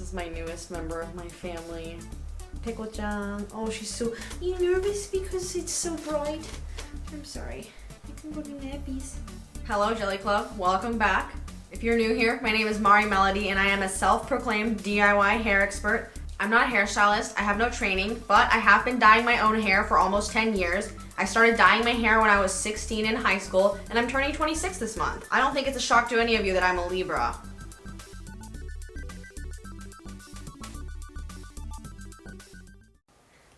is my newest member of my family. Pickle-chan. Oh, she's so... Are you nervous because it's so bright? I'm sorry. I can go to nappies. Hello, Jelly Club. Welcome back. If you're new here, my name is Mari Melody and I am a self-proclaimed DIY hair expert. I'm not a hairstylist, I have no training, but I have been dyeing my own hair for almost 10 years. I started dyeing my hair when I was 16 in high school, and I'm turning 26 this month. I don't think it's a shock to any of you that I'm a Libra.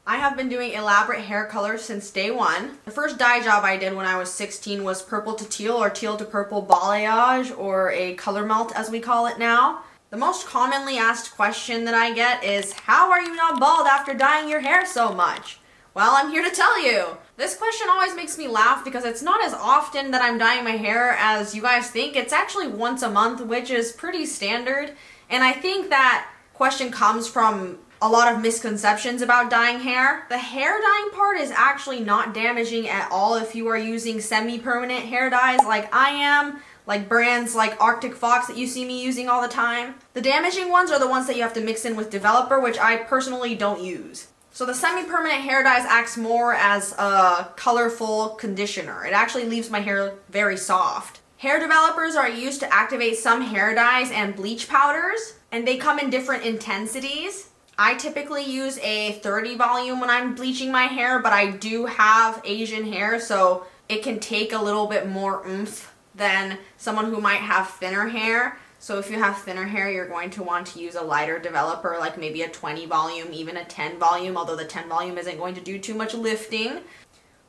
I have been doing elaborate hair colors since day one. The first dye job I did when I was 16 was purple to teal or teal to purple balayage, or a color melt as we call it now. The most commonly asked question that I get is, how are you not bald after dyeing your hair so much? Well, I'm here to tell you. This question always makes me laugh because it's not as often that I'm dyeing my hair as you guys think. It's actually once a month, which is pretty standard. And I think that question comes from a lot of misconceptions about dyeing hair. The hair dyeing part is actually not damaging at all if you are using semi-permanent hair dyes like I am, like brands like Arctic Fox that you see me using all the time. The damaging ones are the ones that you have to mix in with developer, which I personally don't use. So the semi-permanent hair dyes acts more as a colorful conditioner. It actually leaves my hair very soft. Hair developers are used to activate some hair dyes and bleach powders, and they come in different intensities. I typically use a 30 volume when I'm bleaching my hair, but I do have Asian hair, so it can take a little bit more oomph than someone who might have thinner hair. So if you have thinner hair, you're going to want to use a lighter developer, like maybe a 20 volume, even a 10 volume, although the 10 volume isn't going to do too much lifting.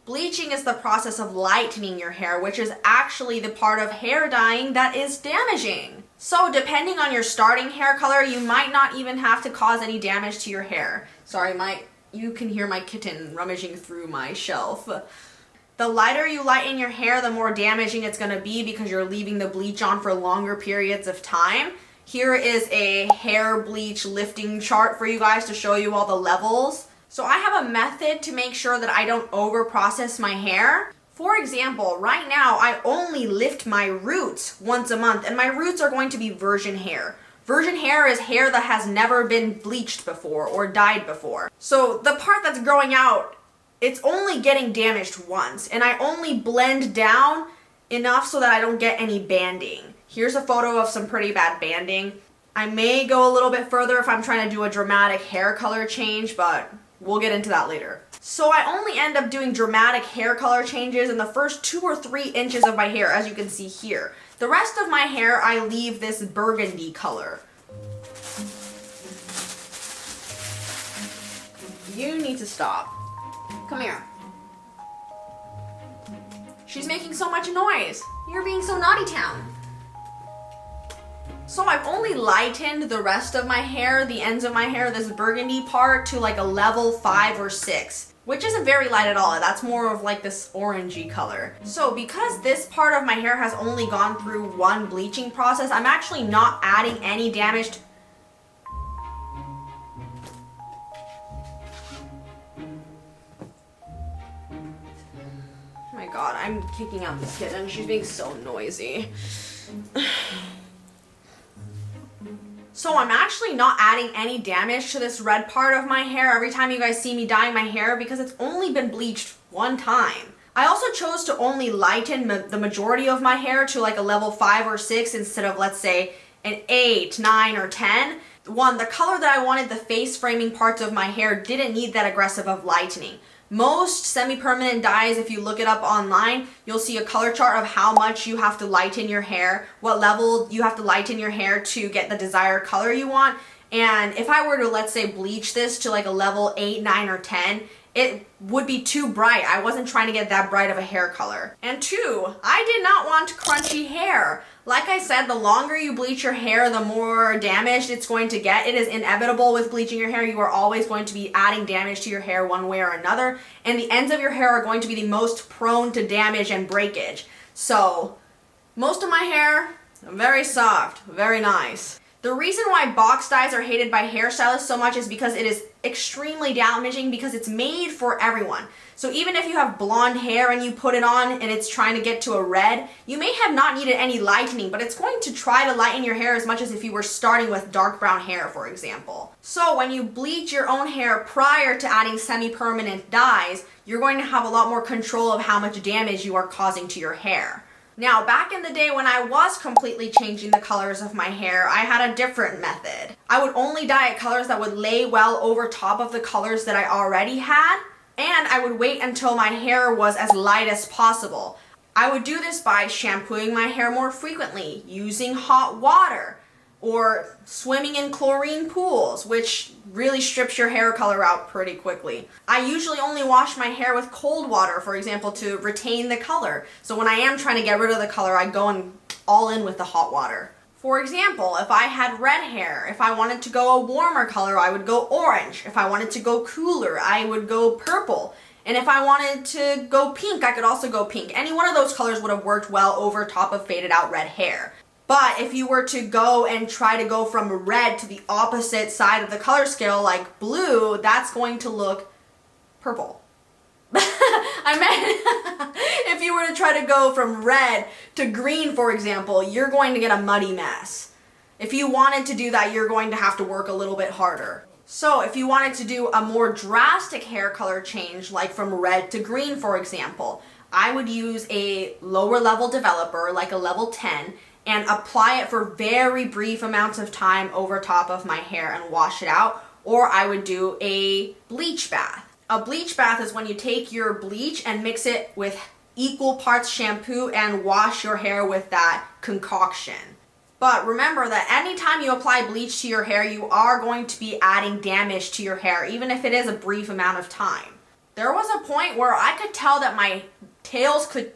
Bleaching is the process of lightening your hair, which is actually the part of hair dyeing that is damaging. So depending on your starting hair color, you might not even have to cause any damage to your hair. Sorry, you can hear my kitten rummaging through my shelf. The lighter you lighten your hair, the more damaging it's going to be because you're leaving the bleach on for longer periods of time. Here is a hair bleach lifting chart for you guys to show you all the levels. So I have a method to make sure that I don't overprocess my hair. For example, right now I only lift my roots once a month, and my roots are going to be virgin hair. Virgin hair is hair that has never been bleached before or dyed before. So the part that's growing out, it's only getting damaged once, and I only blend down enough so that I don't get any banding. Here's a photo of some pretty bad banding. I may go a little bit further if I'm trying to do a dramatic hair color change, but we'll get into that later. So I only end up doing dramatic hair color changes in the first 2 or 3 inches of my hair, as you can see here. The rest of my hair, I leave this burgundy color. You need to stop. Come here. She's making so much noise. You're being so naughty town. So I've only lightened the rest of my hair, the ends of my hair, this burgundy part, to like a level 5 or 6, which isn't very light at all. That's more of like this orangey color. So because this part of my hair has only gone through one bleaching process, I'm actually not adding any damage to... God, I'm kicking out this kitten. She's being so noisy. So I'm actually not adding any damage to this red part of my hair every time you guys see me dyeing my hair because it's only been bleached one time. I also chose to only lighten the majority of my hair to like a level 5 or 6 instead of, let's say, an 8, 9, or 10. One, the color that I wanted the face framing parts of my hair didn't need that aggressive of lightening. Most semi-permanent dyes, if you look it up online, you'll see a color chart of how much you have to lighten your hair, what level you have to lighten your hair to get the desired color you want. And if I were to, let's say, bleach this to like a level 8, 9, or 10, it would be too bright. I wasn't trying to get that bright of a hair color. And 2, I did not want crunchy hair. Like I said, the longer you bleach your hair, the more damaged it's going to get. It is inevitable with bleaching your hair. You are always going to be adding damage to your hair one way or another. And the ends of your hair are going to be the most prone to damage and breakage. So, most of my hair, very soft, very nice. The reason why box dyes are hated by hairstylists so much is because it is extremely damaging because it's made for everyone. So even if you have blonde hair and you put it on and it's trying to get to a red, you may have not needed any lightening, but it's going to try to lighten your hair as much as if you were starting with dark brown hair, for example. So when you bleach your own hair prior to adding semi-permanent dyes, you're going to have a lot more control of how much damage you are causing to your hair. Now, back in the day when I was completely changing the colors of my hair, I had a different method. I would only dye it colors that would lay well over top of the colors that I already had, and I would wait until my hair was as light as possible. I would do this by shampooing my hair more frequently, using hot water, or swimming in chlorine pools, which really strips your hair color out pretty quickly. I usually only wash my hair with cold water, for example, to retain the color. So when I am trying to get rid of the color, I go all in with the hot water. For example, if I had red hair, if I wanted to go a warmer color, I would go orange. If I wanted to go cooler, I would go purple. And if I wanted to go pink, I could also go pink. Any one of those colors would have worked well over top of faded out red hair. But if you were to go and try to go from red to the opposite side of the color scale, like blue, that's going to look purple. I meant, if you were to try to go from red to green, for example, you're going to get a muddy mess. If you wanted to do that, you're going to have to work a little bit harder. So if you wanted to do a more drastic hair color change, like from red to green, for example, I would use a lower level developer, like a level 10, and apply it for very brief amounts of time over top of my hair and wash it out, or I would do a bleach bath. A bleach bath is when you take your bleach and mix it with equal parts shampoo and wash your hair with that concoction. But remember that anytime you apply bleach to your hair, you are going to be adding damage to your hair, even if it is a brief amount of time. There was a point where I could tell that my tails could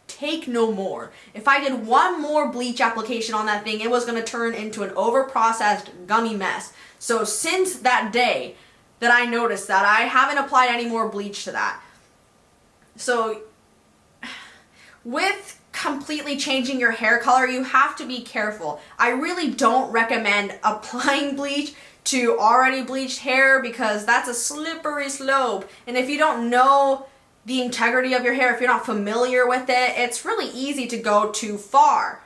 take no more. If I did one more bleach application on that thing, it was going to turn into an overprocessed gummy mess. So since that day that I noticed that, I haven't applied any more bleach to that. So with completely changing your hair color, you have to be careful. I really don't recommend applying bleach to already bleached hair because that's a slippery slope. And if you don't know the integrity of your hair, if you're not familiar with it, it's really easy to go too far.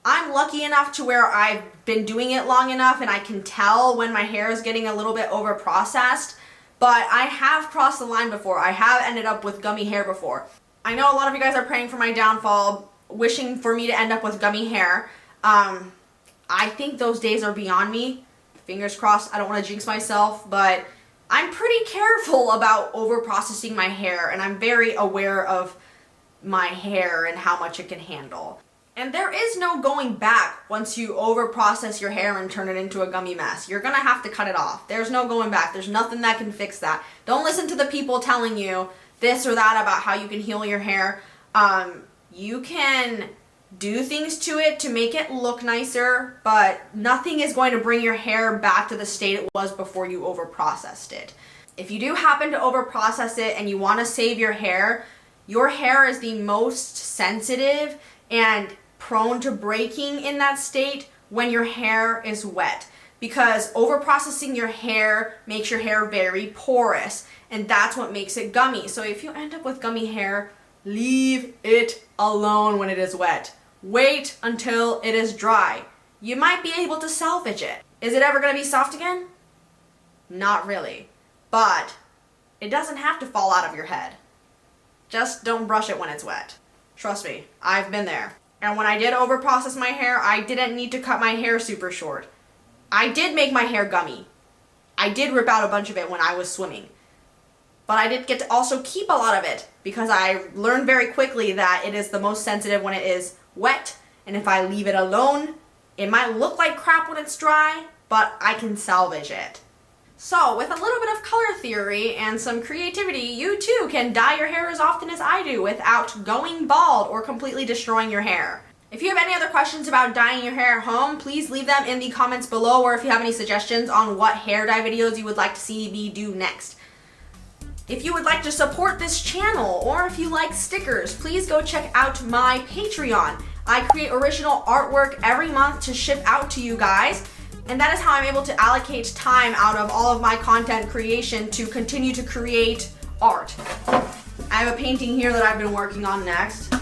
I'm lucky enough to where I've been doing it long enough and I can tell when my hair is getting a little bit overprocessed, but I have crossed the line before. I have ended up with gummy hair before. I know a lot of you guys are praying for my downfall, wishing for me to end up with gummy hair. I think those days are beyond me. Fingers crossed, I don't want to jinx myself, but I'm pretty careful about overprocessing my hair, and I'm very aware of my hair and how much it can handle. And there is no going back once you overprocess your hair and turn it into a gummy mess. You're gonna have to cut it off. There's no going back. There's nothing that can fix that. Don't listen to the people telling you this or that about how you can heal your hair. You can do things to it to make it look nicer, but nothing is going to bring your hair back to the state it was before you overprocessed it. If you do happen to overprocess it and you want to save your hair is the most sensitive and prone to breaking in that state when your hair is wet, because overprocessing your hair makes your hair very porous, and that's what makes it gummy. So if you end up with gummy hair, leave it alone when it is wet. Wait until it is dry. You might be able to salvage it. Is it ever going to be soft again? Not really. But it doesn't have to fall out of your head. Just don't brush it when it's wet. Trust me, I've been there. And when I did overprocess my hair, I didn't need to cut my hair super short. I did make my hair gummy. I did rip out a bunch of it when I was swimming. But I did get to also keep a lot of it because I learned very quickly that it is the most sensitive when it is wet, and if I leave it alone, it might look like crap when it's dry, but I can salvage it. So with a little bit of color theory and some creativity, you too can dye your hair as often as I do without going bald or completely destroying your hair. If you have any other questions about dyeing your hair at home, please leave them in the comments below, or if you have any suggestions on what hair dye videos you would like to see me do next. If you would like to support this channel, or if you like stickers, please go check out my Patreon. I create original artwork every month to ship out to you guys. And that is how I'm able to allocate time out of all of my content creation to continue to create art. I have a painting here that I've been working on next.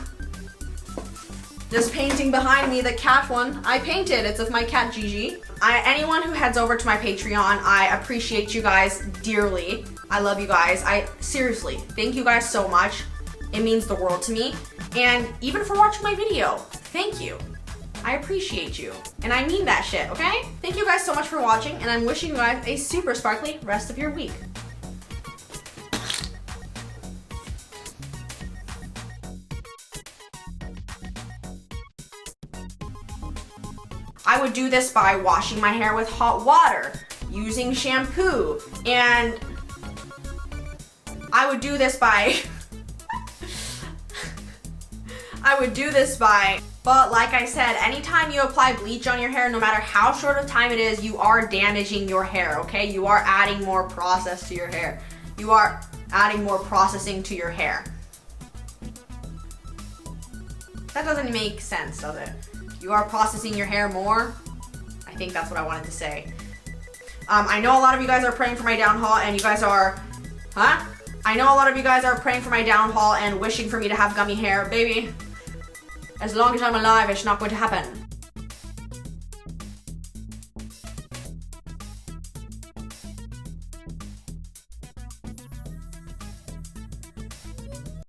This painting behind me, the cat one, I painted. It's of my cat Gigi. Anyone who heads over to my Patreon, I appreciate you guys dearly. I love you guys. Seriously, thank you guys so much. It means the world to me. And even for watching my video, thank you. I appreciate you. And I mean that shit, okay? Thank you guys so much for watching, and I'm wishing you guys a super sparkly rest of your week. I would do this by washing my hair with hot water, using shampoo, and I would do this by but like I said, anytime you apply bleach on your hair, no matter how short of time it is, you are damaging your hair, okay? You are adding more process to your hair. You are adding more processing to your hair. That doesn't make sense, does it? You are processing your hair more. I think that's what I wanted to say. I know a lot of you guys are praying for my downfall, and you guys are, I know a lot of you guys are praying for my downfall and wishing for me to have gummy hair. Baby, as long as I'm alive, it's not going to happen.